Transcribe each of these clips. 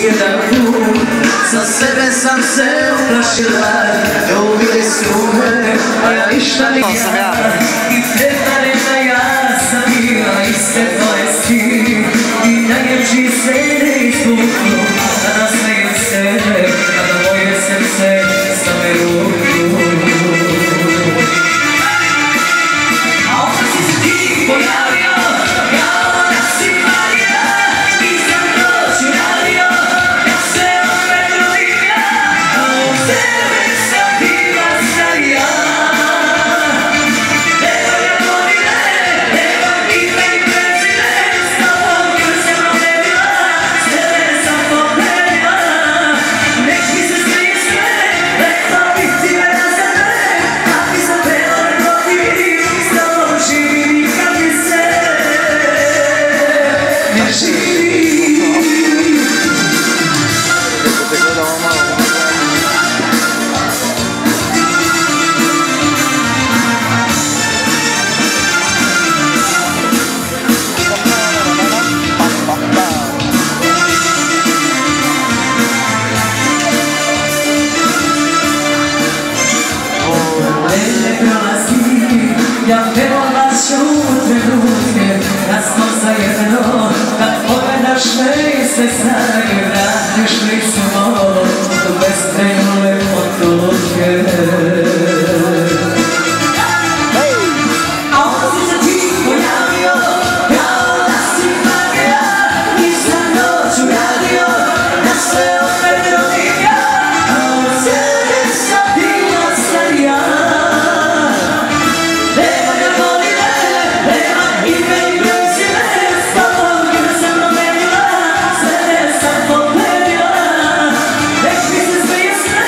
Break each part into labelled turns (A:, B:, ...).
A: Jedan put sa sebe sam se uplašila, ljubili su me, a ja ništa nisam. I pretvarem da ja sam bila iste tvoje stih i najljepši se ne izbuknu, a nasmejem se, a da moje srce stane ruku. A onda si se ti pojavio, kao da si Marija, nisam noć uradio, ja se opet rodim ja, a u tebe sam bila starija. Nemoj me godine, nemoj ime i prezime, s tobom jer se promenila, s tebe sam pobedila. Nek mi se smije sve, rekla bih ti vera za mene, a ti sam prelom protiv, s tobom živim i kad mi se ne živi. Vreme prolazi, ja verovaš u trenutke, kad smo zajedno, kad pogledaš me i sve snage vratiš licu moj, do beskrajne potutke. A onda si se ti pojavio, kao da si Marija, nisam noć uradio, da se opet rodim ja, a u tebe sam bila starija. Nemoj me godine, nemoj ime i prezime, s tobom jer sam promenila, s tebe sam pobedila. Nek mi se smije sve,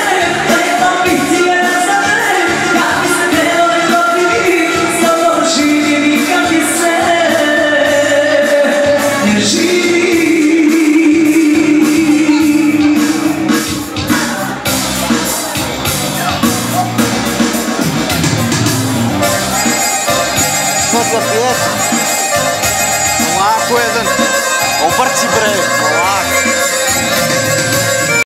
A: rekla bih ti vera za mene, kad mi se prelome protiv, s tobom živim i kad mi se ne živi.
B: Što za pjesma? Polako jedan. Obrci bre, polako.